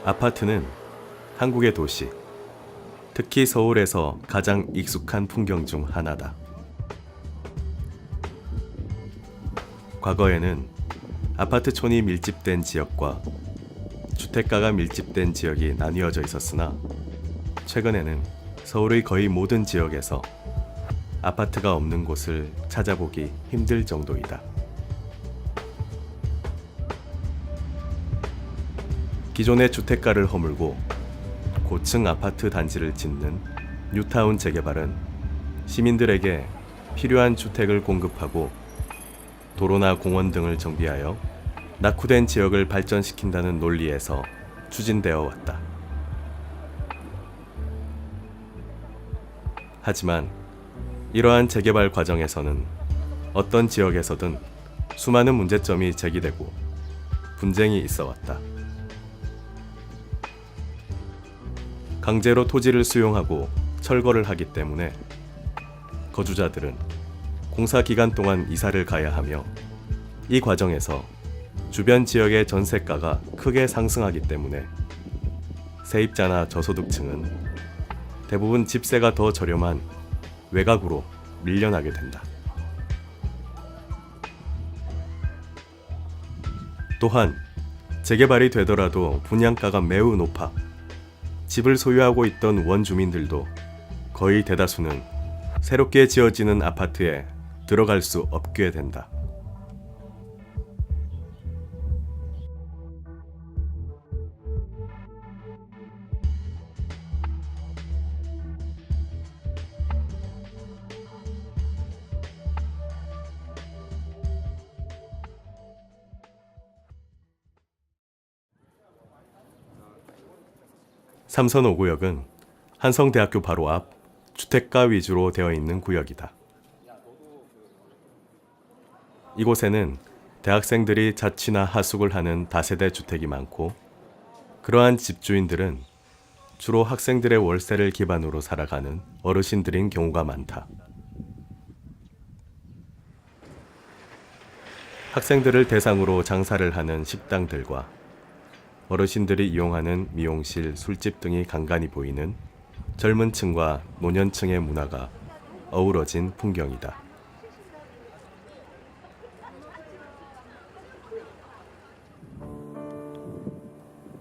아파트는 한국의 도시, 특히 서울에서 가장 익숙한 풍경 중 하나다. 과거에는 아파트촌이 밀집된 지역과 주택가가 밀집된 지역이 나뉘어져 있었으나 최근에는 서울의 거의 모든 지역에서 아파트가 없는 곳을 찾아보기 힘들 정도이다. 기존의 주택가를 허물고 고층 아파트 단지를 짓는 뉴타운 재개발은 시민들에게 필요한 주택을 공급하고 도로나 공원 등을 정비하여 낙후된 지역을 발전시킨다는 논리에서 추진되어 왔다. 하지만 이러한 재개발 과정에서는 어떤 지역에서든 수많은 문제점이 제기되고 분쟁이 있어 왔다. 강제로 토지를 수용하고 철거를 하기 때문에 거주자들은 공사 기간 동안 이사를 가야 하며 이 과정에서 주변 지역의 전세가가 크게 상승하기 때문에 세입자나 저소득층은 대부분 집세가 더 저렴한 외곽으로 밀려나게 된다. 또한 재개발이 되더라도 분양가가 매우 높아 집을 소유하고 있던 원주민들도 거의 대다수는 새롭게 지어지는 아파트에 들어갈 수 없게 된다. 삼선 5구역은 한성대학교 바로 앞 주택가 위주로 되어 있는 구역이다. 이곳에는 대학생들이 자취나 하숙을 하는 다세대 주택이 많고 그러한 집주인들은 주로 학생들의 월세를 기반으로 살아가는 어르신들인 경우가 많다. 학생들을 대상으로 장사를 하는 식당들과 어르신들이 이용하는 미용실, 술집 등이 간간히 보이는 젊은 층과 노년층의 문화가 어우러진 풍경이다.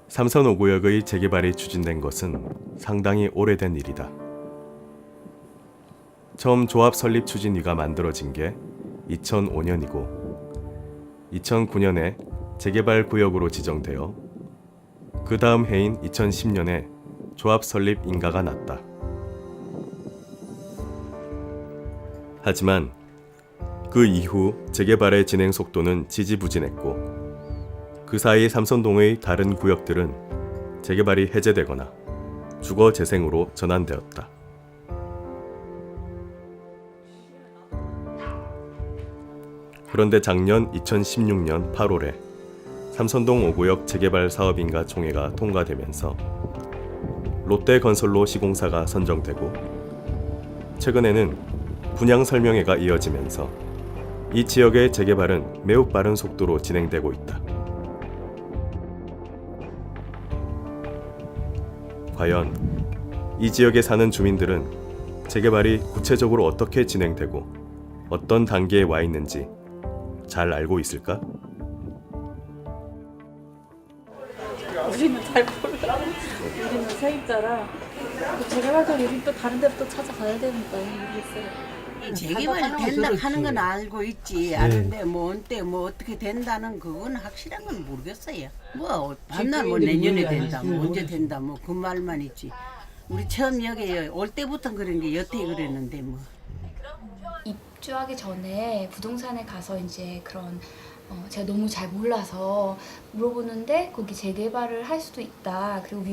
삼선 5구역의 재개발이 추진된 것은 상당히 오래된 일이다. 처음 조합 설립 추진위가 만들어진 게 2005년이고 2009년에 재개발 구역으로 지정되어 그 다음 해인 2010년에 조합 설립 인가가 났다. 하지만 그 이후 재개발의 진행 속도는 지지부진했고 그 사이 삼선동의 다른 구역들은 재개발이 해제되거나 주거 재생으로 전환되었다. 그런데 작년 2016년 8월에 삼선동 5구역 재개발 사업인가 총회가 통과되면서 롯데건설로 시공사가 선정되고 최근에는 분양 설명회가 이어지면서 이 지역의 재개발은 매우 빠른 속도로 진행되고 있다. 과연 이 지역에 사는 주민들은 재개발이 구체적으로 어떻게 진행되고 어떤 단계에 와 있는지 잘 알고 있을까? 우리는 잘 몰라. 우리는 세입자라 재개발되면 우린 또 다른 데로 또 찾아가야 되니까 모르겠어요. 재개발 된다 하는 건 알고 있지. 아는데 뭐 언제 뭐 어떻게 된다는 그건 확실한 건 모르겠어요. 뭐 밤날 뭐 내년에 된다, 뭐 언제 된다, 뭐 그 말만 있지. 우리 처음 여기 올 때부터 그런 게 여태 그랬는데 뭐. 입주하기 전에 부동산에 가서 이제 그런 제가 너무 잘 몰라서 물어보는데 거기 재개발을 할 수도 있다. 그리고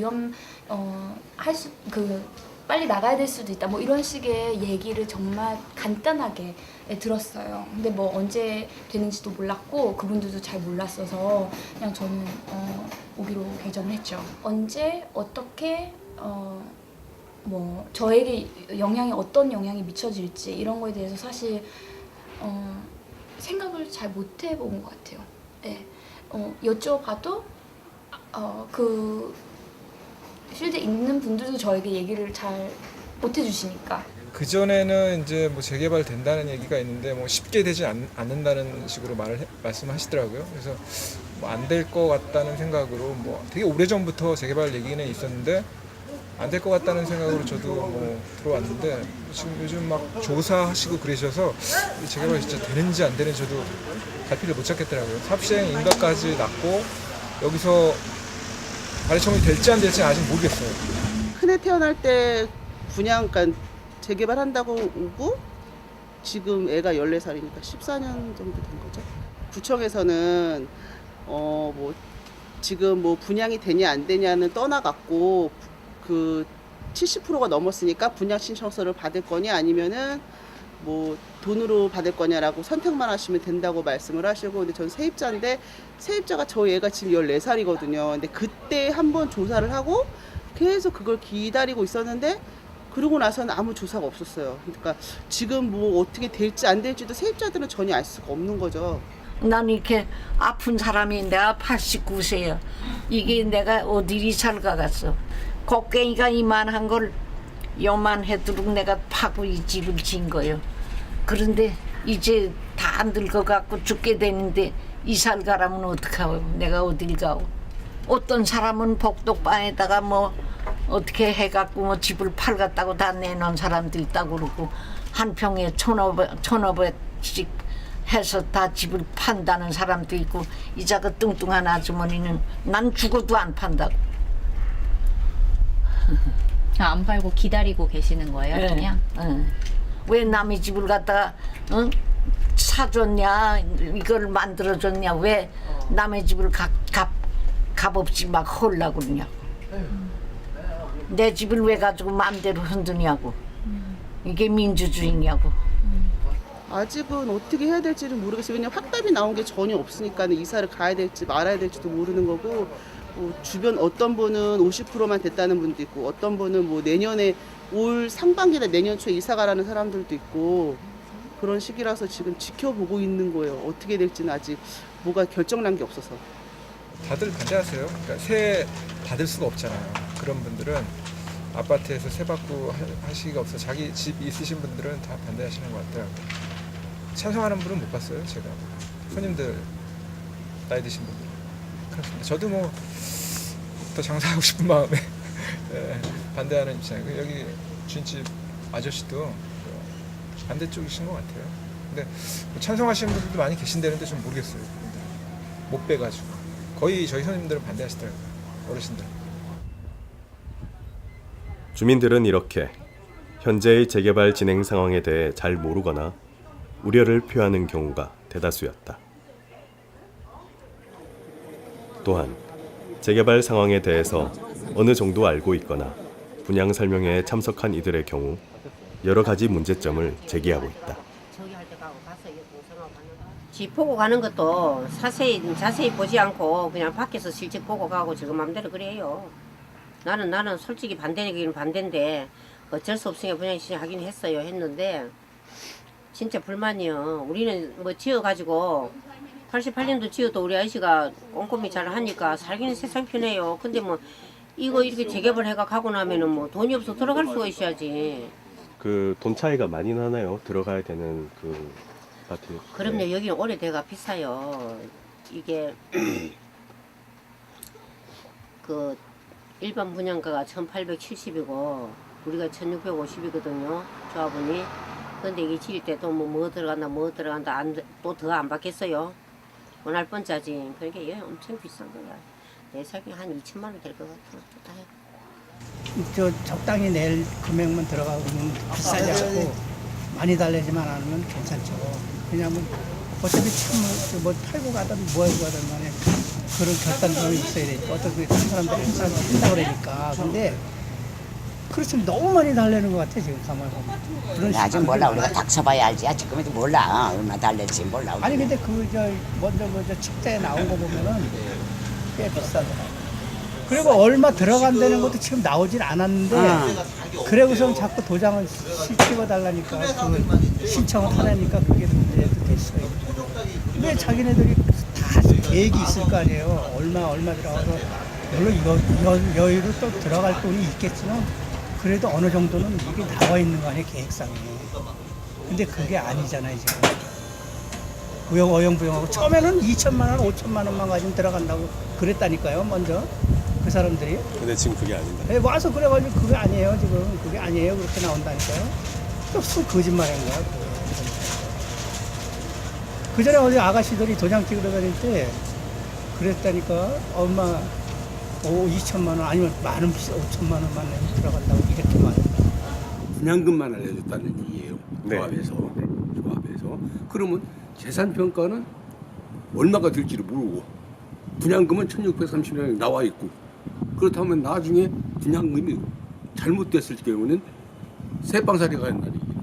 빨리 나가야 될 수도 있다. 뭐 이런 식의 얘기를 정말 간단하게 들었어요. 근데 뭐 언제 되는지도 몰랐고 그분들도 잘 몰랐어서 그냥 저는 오기로 결정을 했죠. 언제 어떻게 뭐 저에게 어떤 영향이 미쳐질지 이런 거에 대해서 사실 생각을 잘 못 해본 것 같아요. 네. 여쭤봐도 실제 있는 분들도 저에게 얘기를 잘 못 해주시니까. 그 전에는 이제 뭐 재개발 된다는 얘기가 있는데 뭐 쉽게 되지 않는다는 식으로 말씀하시더라고요. 그래서 뭐 안 될 것 같다는 생각으로 뭐 되게 오래 전부터 재개발 얘기는 있었는데 안 될 것 같다는 생각으로 저도 뭐 들어왔는데 지금 요즘 막 조사하시고 그러셔서 이 재개발 진짜 되는지 안 되는지 저도 갈피를 못 찾겠더라고요. 삽시행 인가까지 났고 여기서 발해청이 될지 안 될지 아직 모르겠어요. 큰애 태어날 때 분양, 그러니까 재개발한다고 오고 지금 애가 14살이니까 14년 정도 된 거죠. 구청에서는 뭐 지금 뭐 분양이 되냐 안 되냐는 떠나갔고 그 70%가 넘었으니까 분양 신청서를 받을 거냐 아니면은 뭐 돈으로 받을 거냐라고 선택만 하시면 된다고 말씀을 하시고, 근데 전 세입자인데 세입자가 저희 애가 지금 14살이거든요. 근데 그때 한번 조사를 하고 계속 그걸 기다리고 있었는데 그러고 나서는 아무 조사가 없었어요. 그러니까 지금 뭐 어떻게 될지 안 될지도 세입자들은 전혀 알 수가 없는 거죠. 난 이렇게 아픈 사람이 내가 89세야. 이게 내가 어디 이사를 가겠어. 곡괭이가 이만한 걸 요만해도록 내가 파고 이 집을 지은 거예요. 그런데 이제 다 늙어갖고 죽게 되는데 이사를 가라면 어떡하고 내가 어딜 가고. 어떤 사람은 복덕방에다가 뭐 어떻게 해갖고 뭐 집을 팔겠다고 다 내놓은 사람도 있다고 그러고 한 평에 1,500씩 해서 다 집을 판다는 사람도 있고, 이자 그 뚱뚱한 아주머니는 난 죽어도 안 판다고. 안 팔고 기다리고 계시는 거예요, 예, 그냥? 왜 남의 집을 갖다가 사줬냐, 이걸 만들어줬냐, 왜 남의 집을 값없이 막 헐라고 그러냐고. 내 집을 왜 가지고 마음대로 흔드냐고. 이게 민주주의냐고. 아직은 어떻게 해야 될지를 모르겠어요. 왜냐면 확답이 나온 게 전혀 없으니까 이사를 가야 될지 말아야 될지도 모르는 거고, 주변 어떤 분은 50%만 됐다는 분도 있고, 어떤 분은 뭐 내년에 올 상반기나 내년 초에 이사 가라는 사람들도 있고, 그런 시기라서 지금 지켜보고 있는 거예요. 어떻게 될지는 아직 뭐가 결정난 게 없어서. 다들 반대하세요. 그러니까 세 받을 수가 없잖아요. 그런 분들은 아파트에서 세 받고 하시기가 없어. 자기 집 있으신 분들은 다 반대하시는 것 같더라고요. 찬성하는 분은 못 봤어요, 제가. 손님들 나이 드신 분들. 그렇습니다. 저도 뭐 더 장사하고 싶은 마음에 예, 반대하는 입장이고, 여기 주인집 아저씨도 반대쪽이신 것 같아요. 근데 뭐 찬성하시는 분들도 많이 계신다는데 좀 모르겠어요. 그분들은. 못 빼가지고 거의 저희 손님들은 반대하시더라고요, 어르신들. 주민들은 이렇게 현재의 재개발 진행 상황에 대해 잘 모르거나 우려를 표하는 경우가 대다수였다. 또한 재개발 상황에 대해서 어느 정도 알고 있거나 분양 설명회에 참석한 이들의 경우 여러 가지 문제점을 제기하고 있다. 집 보고 가는 것도 자세히 보지 않고 그냥 밖에서 실제 보고 가고 지금 마음대로 그래요. 나는 솔직히 반대긴 반대인데 어쩔 수 없으니까 분양 신청하긴 했는데 진짜 불만이요. 우리는 뭐 지어가지고 88년도 지어도 우리 아저씨가 꼼꼼히 잘 하니까 살기는 세상 편해요. 근데 뭐 이거 이렇게 재개발 해가 가고 나면은 뭐 돈이 없어 들어갈 수가 있어야지. 그 돈 차이가 많이 나나요? 들어가야 되는 그 아파트. 그럼요. 네. 여기는 오래돼가 비싸요. 이게 그 일반 분양가가 1,870이고 우리가 1,650이거든요. 조합원이. 근데 이게 지을 때도 뭐 들어간다 또 더 안 받겠어요. 원할 뻔짜지. 그러니까 얘 엄청 비싼 거야. 내 생각에 한 2천만 원 될 것 같아. 좋다 해. 저 적당히 낼 금액만 들어가면 비싸지 않고 많이 달래지만 않으면 괜찮죠. 왜냐하면 어차피 뭐 팔고 가든 뭐 하고 가든 간에 그런 결단감이 있어야 되니까 어떻게 다른 사람들이 항상 한다고 그러니까. 근데 그렇지만 너무 많이 달래는 것 같아 지금 가만히 보면. 그런 아직 몰라. 우리가 닥쳐봐야 알지. 아직까지도 몰라. 얼마 달랬지 몰라. 아니 근데 먼저 책자에 나온 거 보면은 꽤 비싸더라고. 그리고 얼마 들어간다는 것도 지금 나오진 않았는데 그래고선 자꾸 도장을 찍어달라니까 그 신청을 하라니까 그게 문제도 됐어요. 근데 자기네들이 다 계획이 있을 거 아니에요. 얼마 들어가서 물론 여유로 또 들어갈 돈이 있겠지만 그래도 어느 정도는 이게 나와 있는 거 아니에요, 계획상에. 근데 그게 아니잖아요, 지금. 어영부영하고 처음에는 2천만 원, 5천만 원만 가지고 들어간다고 그랬다니까요, 먼저 그 사람들이. 근데 지금 그게 아닌가? 네, 와서 그래가지고 그게 아니에요, 지금. 그게 아니에요, 그렇게 나온다니까요. 또 거짓말인 거야. 그 전에 어디 아가씨들이 도장 찍으러 다닐 때 그랬다니까. 엄마 2천만 원 아니면 많은 5천만 원만 내면 들어간다고 이렇게 말해요. 분양금만 알려줬다는 얘기예요. 네. 조합에서. 그러면 재산평가는 얼마가 될지를 모르고 분양금은 1630만 나와 있고 그렇다면 나중에 분양금이 잘못됐을 경우는 새빵살이가 한다는 얘기예요.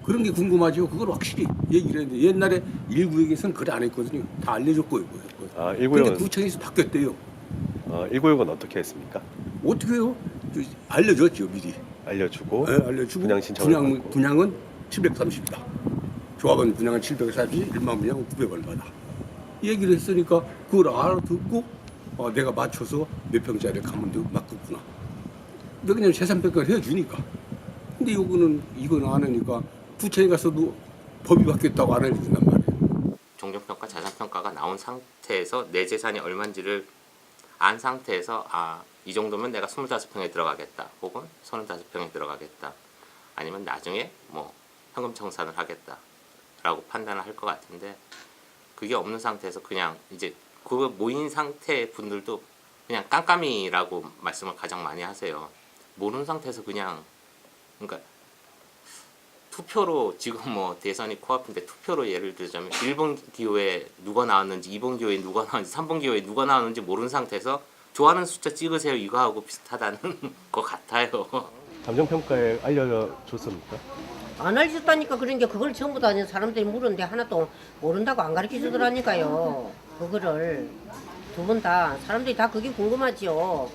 그런 게 궁금하죠. 그걸 확실히 얘기를 했는데 옛날에 1구역에서는 그래 안 했거든요. 다 알려줬고요. 아, 근데 1구역은 구청에서 바뀌었대요. 1구역은 어떻게 했습니까? 어떻게 해요? 알려줬죠, 미리. 알려주고 네, 알려주고 분양 신청을 받고. 분양은 730이다. 조합은 분양은 740, 일반 분양은 900원 받아. 이 얘기를 했으니까 그걸 알아듣고 내가 맞춰서 몇 평짜리 가면 되고 맞겠구나. 근데 그냥 재산평가를 해주니까. 근데 이거는 안 하니까 구청에 가서도 법이 바뀌었다고 안 해준단 말이에요. 종전평가, 자산평가가 나온 상태에서 내 재산이 얼마인지를 안 상태에서 이 정도면 내가 25평에 들어가겠다 혹은 35평에 들어가겠다 아니면 나중에 뭐 현금 청산을 하겠다 라고 판단을 할 것 같은데 그게 없는 상태에서 그냥 이제 그 모인 상태의 분들도 그냥 깜깜이라고 말씀을 가장 많이 하세요. 모르는 상태에서 그냥 그러니까 투표로 지금 뭐 대선이 코앞인데 투표로 예를 들자면 1번 기호에 누가 나왔는지 2번 기호에 누가 나왔는지 3번 기호에 누가 나왔는지 모르는 상태에서 좋아하는 숫자 찍으세요 이거하고 비슷하다는 것 같아요. 감정평가에 알려줬습니까? 안 알려줬다니까. 그러니까 그걸 전부 다 사람들이 물었는데 하나도 모른다고 안 가르쳐 주더라니까요. 그거를 두 분 다 사람들이 다 그게 궁금하지요.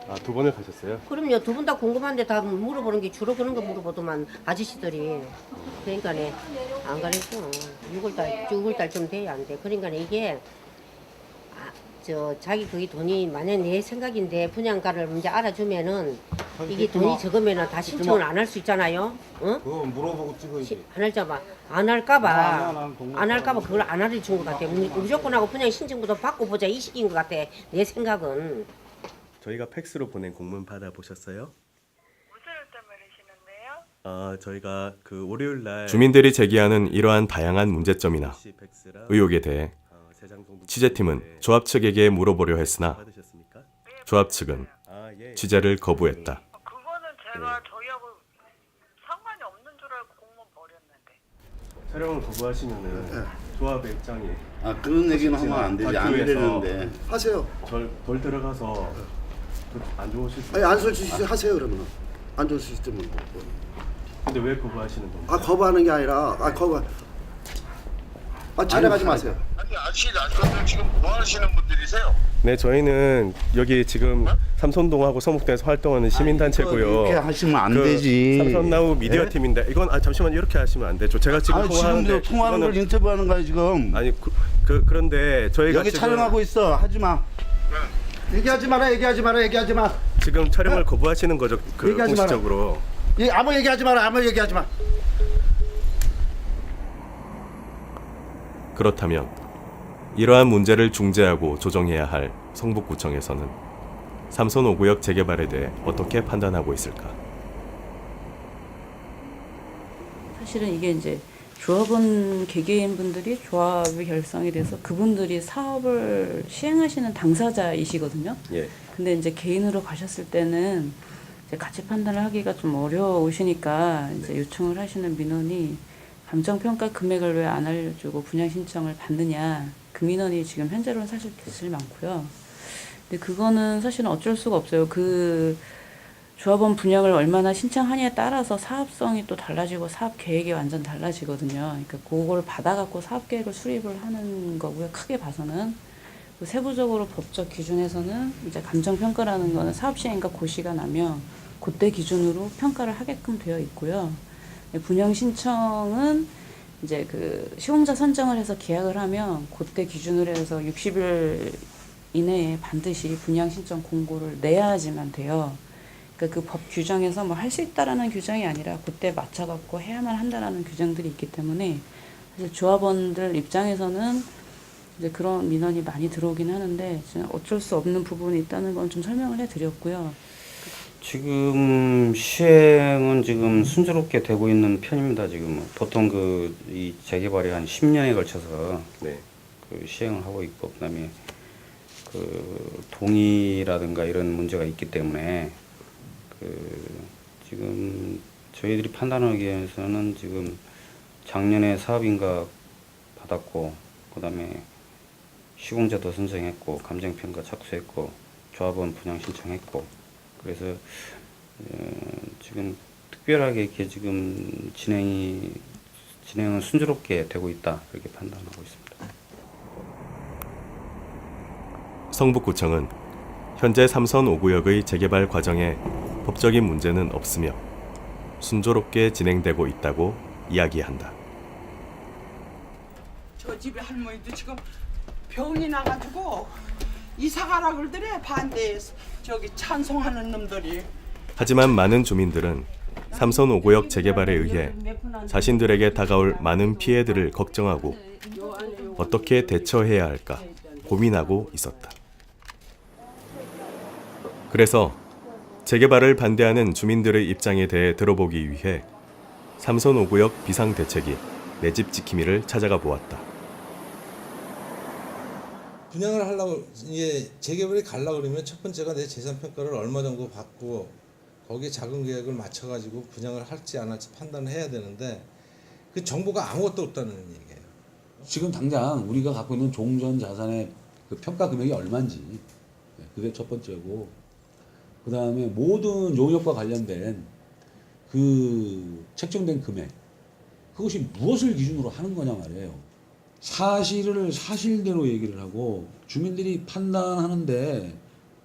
아, 2번을 가셨어요? 그럼요. 두 분 다 궁금한데 다 물어보는 게 주로 그런 거 물어보더만 아저씨들이. 그러니까 안 가르쳐. 6월달쯤 돼야 안 돼. 그러니까 이게 자기 그게 돈이 만약 내 생각인데 분양가를 이제 알아주면은 이게 돈이 적으면은 다시 신청을 안 할 수 있잖아요. 응? 그거 물어보고 찍어야지. 안 할까봐 안 할까봐 그걸 안 알려준 것 같아. 무조건 하고 분양 신청부터 받고 보자 이 식인 것 같아. 내 생각은. 저희가 팩스로 보낸 공문 받아보셨어요? 무슨 때문에 그러시는데요? 저희가 그 월요일 날 주민들이 제기하는 이러한 다양한 문제점이나 의혹에 대해 취재팀은 조합 측에게 물어보려 했으나 조합 측은 취재를 거부했다. 그거는 제가 저희하고 상관이 없는 줄 알고 공무원 버렸는데. 촬영을 거부하시면은 조합의 입장이 그런 얘기는 하면 안 되지. 안 되는데. 하세요. 돌 들어가서 안 좋으실 수 아니 안 좋을 수 있어요. 하세요 그러면. 안 좋을 수 있으면 뭐. 근데 왜 거부하시는 겁니까? 거부하는 게 아니라 거부. 촬영하지 마세요. 아니 아저씨들 지금 뭐 하시는 분들이세요? 네, 저희는 여기 지금 삼선동하고 서목동에서 활동하는 시민단체고요. 이렇게 하시면 안 되지. 삼선나우 미디어 팀인데 이건 잠시만 이렇게 하시면 안 되죠. 제가 지금 통화하는데 통화하는 걸 인터뷰하는 거야 지금. 아니 그런데 저희가 여기 지금 촬영하고 있어. 하지 마. 얘기하지 마라. 지금 촬영을 거부하시는 거죠. 얘기하지 마라. 공식적으로. 아무 얘기하지 마. 그렇다면 이러한 문제를 중재하고 조정해야 할 성북구청에서는 삼선 5구역 재개발에 대해 어떻게 판단하고 있을까? 사실은 이게 이제 조합원 개개인분들이 조합이 결성이 돼서 그분들이 사업을 시행하시는 당사자이시거든요. 예. 근데 이제 개인으로 가셨을 때는 이제 같이 판단을 하기가 좀 어려우시니까 이제 요청을 하시는 민원이 감정평가 금액을 왜 안 알려주고 분양 신청을 받느냐, 그 민원이 지금 현재로는 사실 제일 많고요. 근데 그거는 사실은 어쩔 수가 없어요. 그 조합원 분양을 얼마나 신청하냐에 따라서 사업성이 또 달라지고 사업 계획이 완전 달라지거든요. 그러니까 그걸 받아갖고 사업 계획을 수립을 하는 거고요. 크게 봐서는. 세부적으로 법적 기준에서는 이제 감정평가라는 거는 사업 시행과 고시가 나면 그때 기준으로 평가를 하게끔 되어 있고요. 분양 신청은 이제 그 시공자 선정을 해서 계약을 하면 그때 기준으로 해서 60일 이내에 반드시 분양 신청 공고를 내야지만 돼요. 그러니까 그 법 규정에서 뭐 할 수 있다라는 규정이 아니라 그때 맞춰갖고 해야만 한다라는 규정들이 있기 때문에 사실 조합원들 입장에서는 이제 그런 민원이 많이 들어오긴 하는데 어쩔 수 없는 부분이 있다는 건 좀 설명을 해드렸고요. 지금 시행은 지금 순조롭게 되고 있는 편입니다. 지금 보통 이 재개발이 한 10년에 걸쳐서 그 시행을 하고 있고, 그다음에 그 동의라든가 이런 문제가 있기 때문에 지금 저희들이 판단하기에는 지금 작년에 사업인가 받았고, 그다음에 시공제도 선정했고, 감정평가 착수했고, 조합원 분양 신청했고, 그래서 지금 특별하게 이렇게 지금 진행은 순조롭게 되고 있다, 이렇게 판단하고 있습니다. 성북구청은 현재 3선 5구역의 재개발 과정에 법적인 문제는 없으며 순조롭게 진행되고 있다고 이야기한다. 저 집에 할머니도 지금 병이 나가지고 이사 가라 그러더래. 반대해서 저기 찬송하는 놈들이. 하지만 많은 주민들은 3선 5구역 재개발에 의해 자신들에게 다가올 많은 피해들을 걱정하고 어떻게 대처해야 할까 고민하고 있었다. 그래서 재개발을 반대하는 주민들의 입장에 대해 들어보기 위해 3선 5구역 비상대책이 내 집 지킴이를 찾아가 보았다. 분양을 하려고 이게 재개발이 가려고 그러면 첫 번째가 내 재산 평가를 얼마 정도 받고 거기에 자금 계획을 맞춰 가지고 분양을 할지 안 할지 판단을 해야 되는데 그 정보가 아무것도 없다는 얘기예요. 지금 당장 우리가 갖고 있는 종전 자산의 그 평가 금액이 얼마인지 그게 첫 번째고, 그 다음에 모든 용역과 관련된 그 책정된 금액, 그것이 무엇을 기준으로 하는 거냐 말이에요. 사실을 사실대로 얘기를 하고 주민들이 판단하는데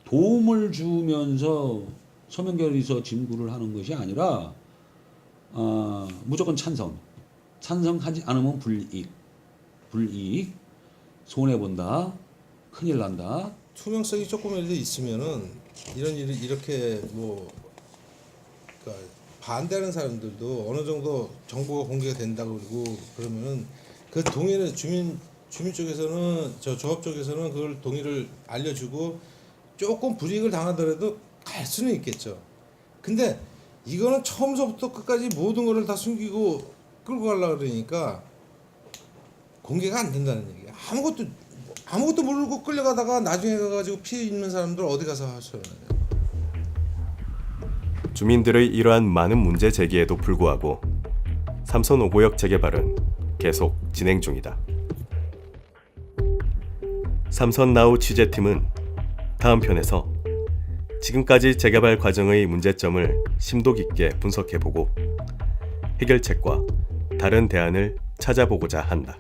도움을 주면서 서명결의서 진구를 하는 것이 아니라 무조건 찬성하지 않으면 불이익, 손해본다, 큰일 난다. 투명성이 조금이라도 있으면은 이런 일이 이렇게 그러니까 반대하는 사람들도 어느 정도 정보가 공개가 된다고 그러면은 그 동의를 주민 쪽에서는 조합 쪽에서는 그걸 동의를 알려주고 조금 불이익을 당하더라도 갈 수는 있겠죠. 근데 이거는 처음서부터 끝까지 모든 거를 다 숨기고 끌고 가려고 그러니까 공개가 안 된다는 얘기예요. 아무것도 모르고 끌려가다가 나중에 가가지고 피해 입는 사람들 어디 가서 하셔요. 주민들의 이러한 많은 문제 제기에도 불구하고 3선 5구역 재개발은 계속 진행 중이다. 3선 나우 취재팀은 다음 편에서 지금까지 재개발 과정의 문제점을 심도 깊게 분석해보고 해결책과 다른 대안을 찾아보고자 한다.